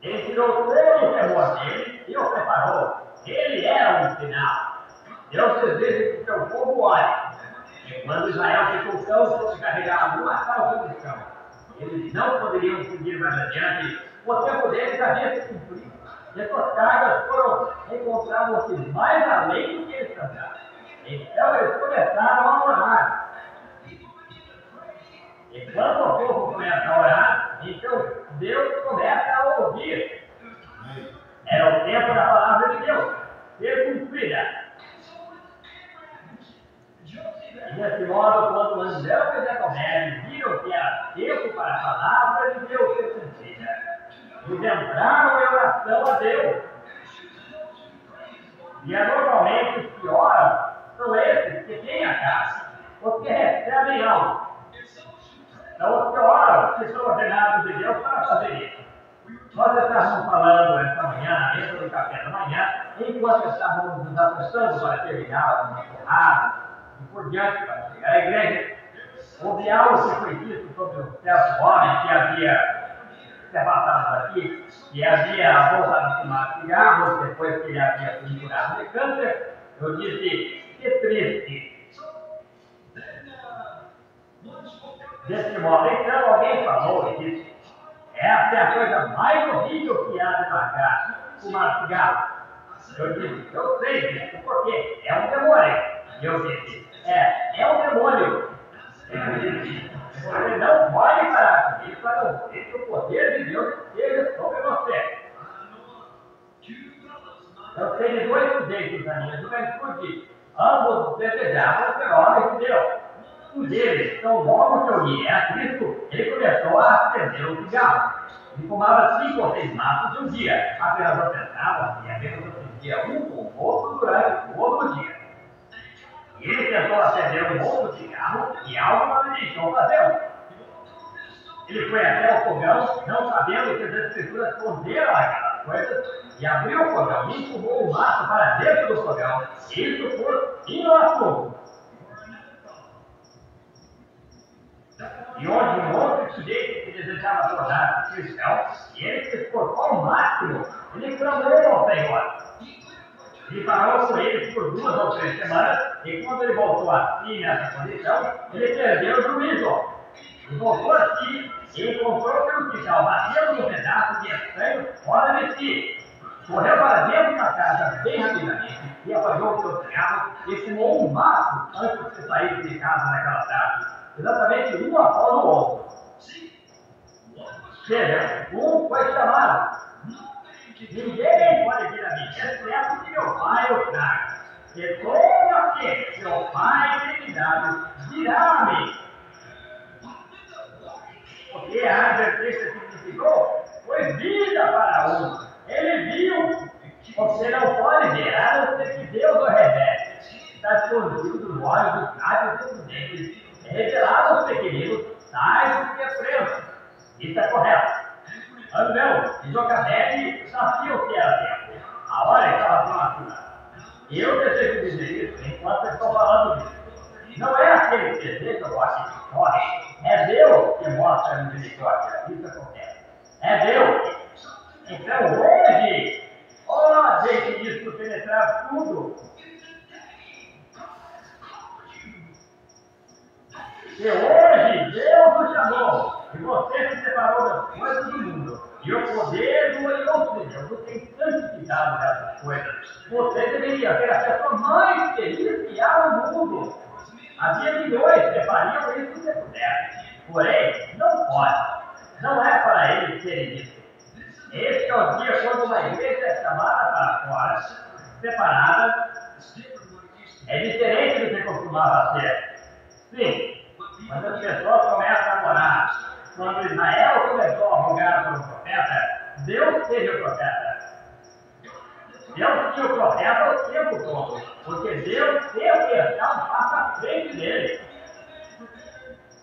Ele tirou todo o temor dele e o preparou. Ele era um sinal. Deus deseja que o seu povo olhe. E quando Israel ficou tão sobrecarregado numa tal condição, eles não poderiam seguir mais adiante. O tempo deles havia se cumprido. E as suas cargas encontravam-se mais além do que eles cantaram. Então eles começaram a orar. E quando o povo começa a orar, então Deus começa a ouvir. Era o tempo da palavra de Deus ser cumprida. E desse modo, quando Andrão e Jacobé viram que era tempo para a palavra de Deus ser cumprida, eles entraram em oração a Deus. E normalmente os que oram são esses que têm a casa, os que recebem algo. Então, os que oram, que são ordenados de Deus para fazer isso. Nós estávamos falando esta manhã, na mesa do café da manhã, enquanto estávamos nos apressando para terminar uma porrada e por diante para chegar à igreja, houve algo que foi dito sobre um certo homem que havia se afastado daqui, que havia voltado a fumar cigarros depois que ele havia sido curado de câncer. Eu disse, que triste. Desse modo, então alguém falou e disse, essa é a coisa mais horrível que há de marcar, fumar cigarro. Eu disse, eu sei disso, porque é um demônio. E eu disse, é um demônio. Ele disse, você não pode parar com isso, a não ser que o poder de Deus esteja sobre você. Eu tenho 2 sujeitos na minha juventude, ambos desejavam ser homens de Deus. Um deles, tão logo que eu li a Cristo, ele começou a acender o cigarro. Ele fumava 5 ou 6 maços de um dia, apenas assentava e apenas acendia um com o outro durante todo o dia. E ele tentou acender um outro cigarro e algo não lhe deixou fazê-lo. Ele foi até o fogão, não sabendo que as escrituras esconderam aquelas coisas, e abriu o fogão e empurrou o maço para dentro do fogão. Isso por fim ao assunto. E onde um outro sujeito que desejava tornar-se cristão, e ele se esforçou ao máximo, ele clamou ao Senhor. Ele falou com ele por 2 ou 3 semanas, e quando ele voltou a si nessa condição, ele perdeu o juízo. E voltou a si e encontrou que o hospital batendo num pedaço de estranho fora de si. Correu para dentro da casa bem rapidamente e apanhou o seu cigarro e fumou um maço antes de sair de casa naquela tarde. Exatamente um após o outro. Seja, um foi chamado. Ninguém pode vir a mim, exceto que meu pai o traga. E todo aquele que meu pai tem me dado, virá a mim. Porque a advertência significou foi vida para um. Ele viu. Você não pode ver, a não ser que Deus o revele. Está escondido dos olhos dos sábios e dos dentes. É revelado aos pequeninos, tais do que aprendam. Isso é correto. Andrão e Jocabete sabiam o que era tempo. A hora estava próxima. E eu desejo dizer isso enquanto estou falando disso. Não é aquele que deseja ou aquele que corre. É Deus que mostra a misericórdia. Isso acontece. É Deus. Então hoje, deixe isso penetrar tudo. E hoje Deus o chamou. coisas. Você deveria ser a pessoa mais feliz que há no mundo. Havia milhões que fariam isso se pudessem. Porém, não pode. Não é para eles serem isso. Este é o dia quando uma igreja é chamada para fora, separada. É diferente do que costumava ser. Sim, quando as pessoas começam a morar, quando Israel começou a rogar por um profeta, Deus teve o profeta. Deus tinha o profeta o tempo todo, porque Deus sempre estava um passo à frente dele.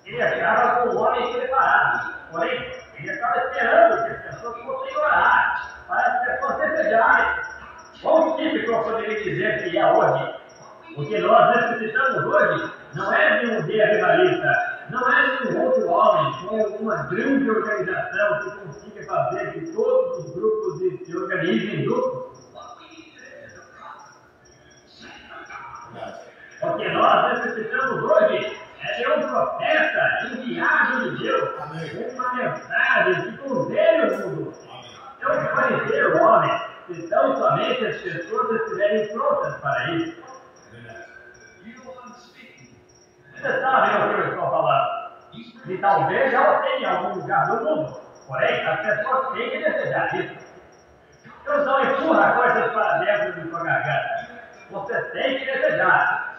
Ele estava com o homem preparado, porém, ele estava esperando que as pessoas fossem orar, para as pessoas desejarem. Quão típico eu poderia dizer que é hoje? O que nós necessitamos hoje não é de um guia rivalista, não é de um outro homem com uma grande organização que consiga fazer que todos os grupos se organizem juntos. O que nós necessitamos hoje é de um profeta enviado de Deus, com uma mensagem que condene o mundo. Não que parecer o homem, se tão somente as pessoas estiverem prontas para isso. Você sabe o que eu estou falando? E talvez já o tenha em algum lugar do mundo. Porém, as pessoas têm que desejar isso. Deus não empurra coisas para dentro de sua garganta. Você tem que desejar.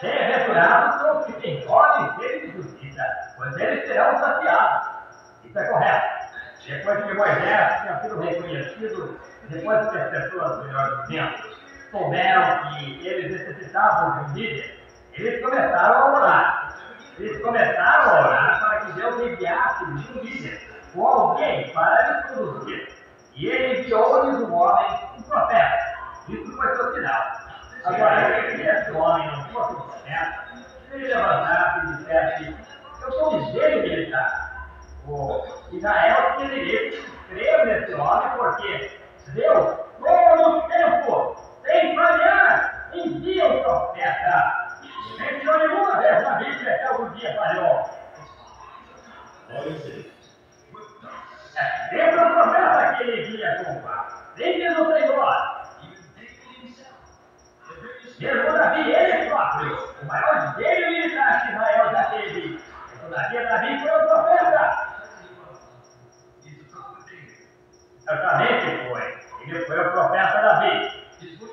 Bem-aventurados são os que têm fome e sede de justiça, pois eles serão saciados. Isso é correto. Depois que Moisés tinha sido reconhecido, depois que as pessoas melhor dizendo, souberam que eles necessitavam de um líder, eles começaram a orar. Eles começaram a orar para que Deus enviasse um líder, ou alguém para lhes conduzir. E ele enviou-lhes um homem, um profeta. Isso foi seu sinal. Agora, se esse homem não fosse um profeta, se ele levantasse e dissesse: eu sou um gênio militar. O Israel deveria crer nesse homem, porque Deus, todo o tempo, sem falhar, envia um profeta. Mencionou nenhuma vez na Bíblia que algum dia falhou. É sempre o profeta que ele envia com o papo. Vem do Senhor. Jesus Davi, ele próprio, o maior gênio militar que Israel já teve. Davi foi o profeta. Certamente foi. Ele foi o profeta Davi.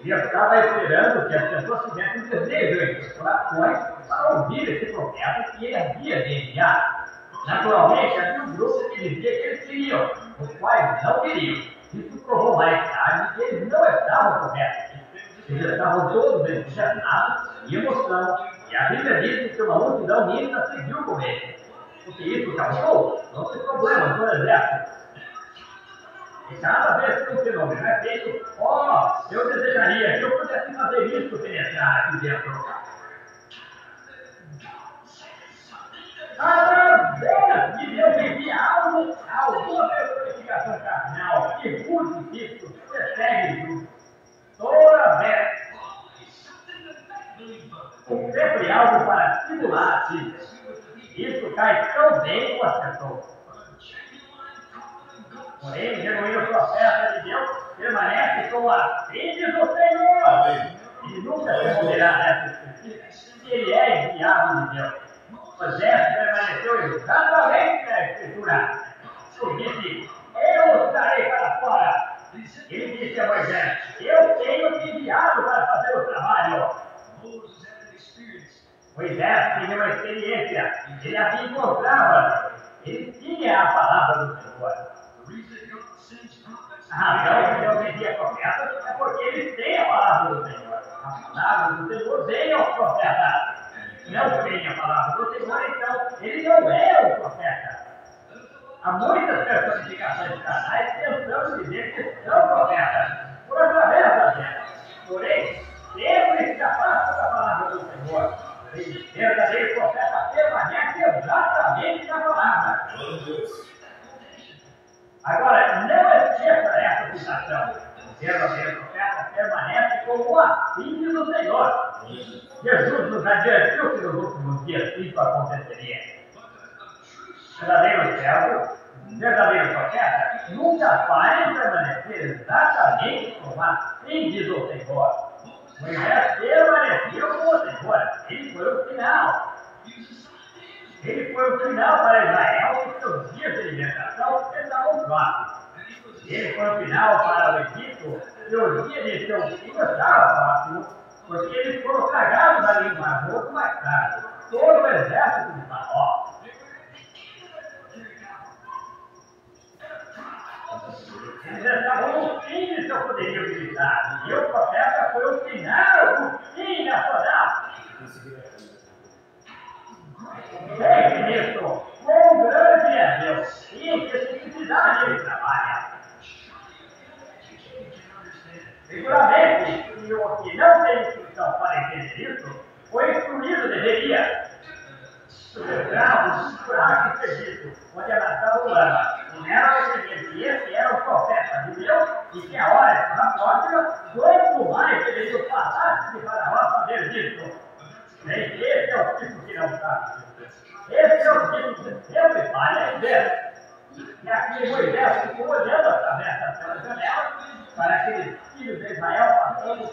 E eu estava esperando que as pessoas tivessem desejo em seus corações para ouvir esse profeta que ele havia de enviar. Naturalmente, havia um grupo que dizia que eles queriam, os quais não queriam. Isso provou mais tarde que eles não estavam corretos. Eles estavam todos entusiasmados e emoção. E a Bíblia diz que uma multidão mista seguiu com eles. O que isso causou? Não tem problema no exército. E cada vez que um fenômeno é feito, eu desejaria que eu pudesse fazer isso penetrar aqui dentro. Através de Deus enviar alguma personificação carnal que rude isso, você segue junto. Toda vez. Sempre algo para estimular a ti. Isso cai tão bem com as pessoas. Porém, o genuíno profeta de Deus permanece com a sede do Senhor. Amém. E nunca se moverá nessa escritura se ele é enviado de Deus. Moisés permaneceu exatamente na escritura. Ele disse: eu estarei para fora. Ele disse a Moisés: eu tenho te enviado para fazer o trabalho. Moisés tinha uma experiência. Ele havia encontrado. Ele tinha a palavra do Senhor. A razão que Deus envia profetas é porque eles têm a palavra do Senhor. A palavra do Senhor vem ao profeta. Não tem a palavra do Senhor, então ele não é o profeta. Há muitas personificações carnais tentando dizer que são profetas, por através da gente. Porém, sempre se afasta da palavra do Senhor. O verdadeiro profeta permanece exatamente na palavra. Agora, não esqueça essa citação. O verdadeiro profeta permanece como a filha do Senhor. Jesus nos advertiu que nos últimos dias isso aconteceria. O verdadeiro servo um verdadeiro profeta nunca vai permanecer exatamente como assim diz o Senhor. Moisés permaneceu como o Senhor. Ele foi o final. Ele foi o final para Israel e seus dias de libertação estavam próximos. Ele foi o final para o Egito e o dia de seu fim estava próximo, porque eles foram tragados ali no Mar Roto mais tarde. Todo o exército de Faraó. Eles estavam no fim de seu poderio militar. E o profeta foi o final do fim nacional. Bem, ministro, quão grande é Deus e em que simplicidade ele trabalha. Seguramente, que o que não tem instrução para entender isso, foi instruído, deveria. Gravo, curado de Egito, onde a nação humana, o nela deveria que esse era o profeta de Deus e que a hora estava próxima, quanto mais deveria falar de Faraó saber disso. Esse é o tipo que não sabe. Esse é o tipo que sempre falha em Deus. E aqui Moisés ficou olhando através pela janela para aqueles filhos de Israel passando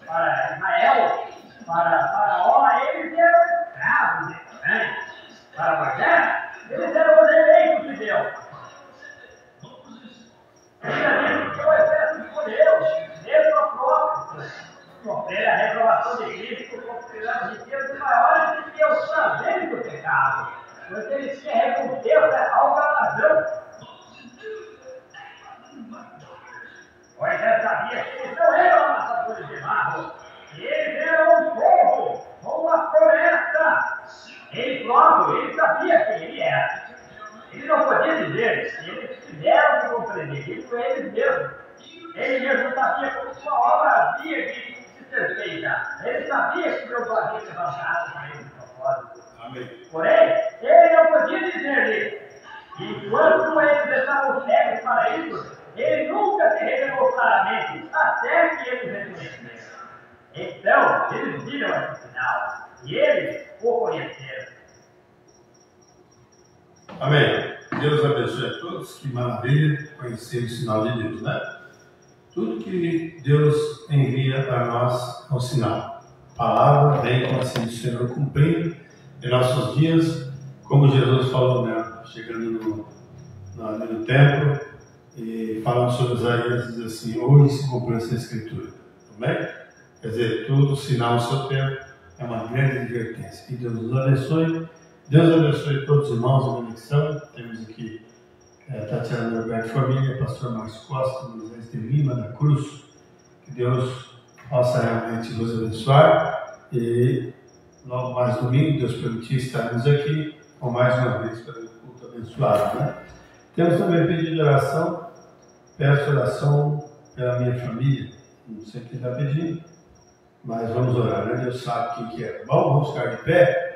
para Israel, para Faraó, eles eram escravos estranhos. Para Moisés, eles eram os eleitos de Deus. Ele disse que o exército escolheu, mesmo a própria, sofrer a reprovação de Cristo, considerando riquezas maiores do que os prazeres do pecado, pois ele tinha recompensa ao galardão. Moisés sabia que eles não eram amassadores de barro, eles eram um povo, uma promessa. Ele próprio, ele sabia quem ele era. Ele não podia dizer, eles tiveram que compreender isso eles mesmos. Ele mesmo sabia como sua obra havia de ser feita. Ele sabia que Deus havia levantado para ele de propósito. Porém, ele não podia dizer-lhe. Enquanto eles estavam cegos para isso, ele nunca se revelou claramente, até que eles reconheceram. Então, eles viram esse sinal, e eles o conheceram. Amém. Deus abençoe a todos. Que maravilha conhecer o sinal de Deus, né? Tudo que Deus envia para nós é um sinal. A palavra vem como assim do Senhor cumprindo em nossos dias, como Jesus falou, né? Chegando no templo e falando sobre Isaías, diz assim: hoje se cumpriu essa escritura. Amém? Quer dizer, tudo sinal no seu tempo é uma grande advertência. Que Deus nos abençoe. Deus abençoe todos os irmãos da conexão. Temos aqui Tatiana Norberto Família, Pastor Marcos Costa, Moisés de Lima, da Cruz. Que Deus possa realmente nos abençoar. E logo mais domingo, Deus permitir, estaremos aqui com mais uma vez para o culto abençoado, né? Temos também pedido de oração. Peço oração pela minha família. Não sei quem está pedindo, mas vamos orar, né? Deus sabe quem que é. Bom, vamos ficar de pé.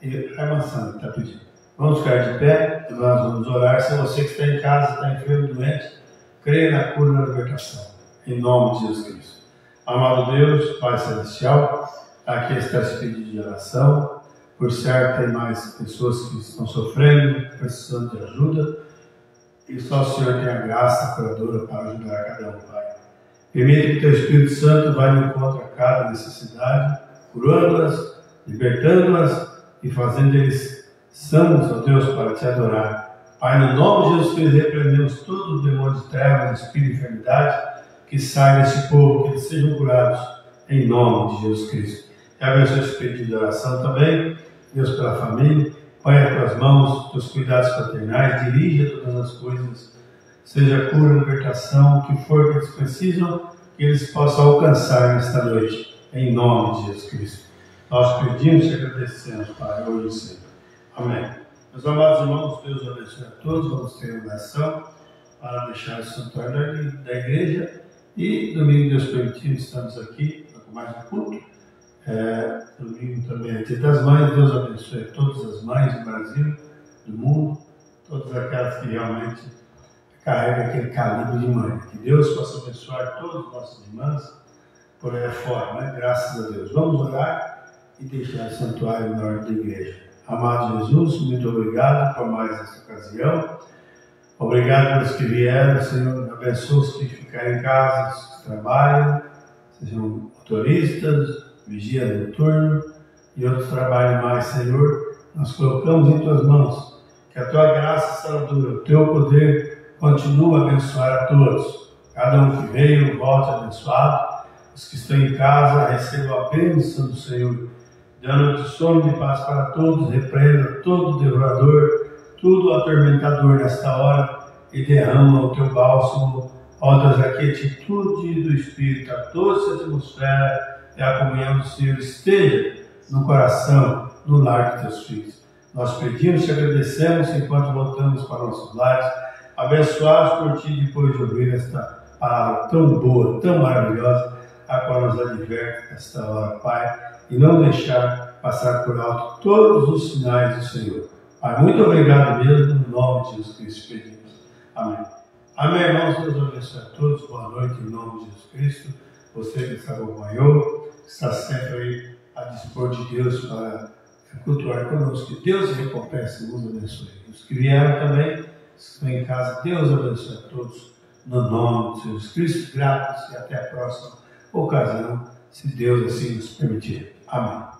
E a irmã Sandra está pedindo. Vamos ficar de pé e nós vamos orar. Se você que está em casa, está enfermo, doente, creia na cura e na libertação. Em nome de Jesus Cristo. Amado Deus, Pai Celestial, aqui está esse pedido de oração. Por certo, tem mais pessoas que estão sofrendo, precisando de ajuda. E só o Senhor tem a graça curadora para ajudar cada um, Pai. Permita que o Teu Espírito Santo vá no encontro a cada necessidade, curando-as, libertando-as e fazendo eles sãos, ó Deus, para Te adorar. Pai, no nome de Jesus Cristo, repreendemos todo o demônio de trevas, espírito de enfermidade, que saia desse povo, que eles sejam curados, em nome de Jesus Cristo. E abençoe esse pedido de oração também, Deus, pela família. Põe as Tuas mãos, Teus cuidados paternais, dirija todas as coisas, seja cura, libertação, o que for que eles precisam, que eles possam alcançar nesta noite, em nome de Jesus Cristo. Nós pedimos e agradecemos, Pai, hoje e sempre. Amém. Meus amados irmãos, Deus abençoe a todos. Vamos ter uma oração para deixar o santuário da igreja. E domingo, Deus permitir, estamos aqui com mais um culto. Domingo também é Dia das Mães. Deus abençoe a todas as mães do Brasil, do mundo, todas aquelas que realmente carregam aquele calibre de mãe. Que Deus possa abençoar todas as nossas irmãs por aí fora, né? Graças a Deus. Vamos orar e deixar o santuário na ordem da igreja. Amado Jesus, muito obrigado por mais esta ocasião. Obrigado pelos que vieram, Senhor. Abençoa os que ficarem em casa, os que trabalham, sejam motoristas, vigia noturno e outros trabalhos mais, Senhor. Nós colocamos em Tuas mãos. Que a Tua graça salvadora, o Teu poder continue a abençoar a todos. Cada um que veio, volte abençoado. Os que estão em casa, recebam a bênção do Senhor. Dando de sono e paz para todos, repreenda todo devorador, tudo atormentador nesta hora e derrama o Teu bálsamo. Ó Deus, a quietude do Espírito, a doce atmosfera e a comunhão do Senhor esteja no coração, no lar de Teus filhos. Nós pedimos e agradecemos enquanto voltamos para nossos lares, abençoados por Ti depois de ouvir esta palavra tão boa, tão maravilhosa, a qual nos adverte nesta hora, Pai, e não deixar passar por alto todos os sinais do Senhor. Pai, muito obrigado mesmo, no nome de Jesus Cristo pedimos. Amém. Amém, irmãos, Deus abençoe a todos, boa noite, em nome de Jesus Cristo. Você que nos acompanhou, está sempre aí a dispor de Deus para cultuar conosco. Que Deus recompense e nos abençoe. Os que vieram também, os que estão em casa, Deus abençoe a todos, no nome de Jesus Cristo. Gratos e até a próxima ocasião, se Deus assim nos permitir. Amém.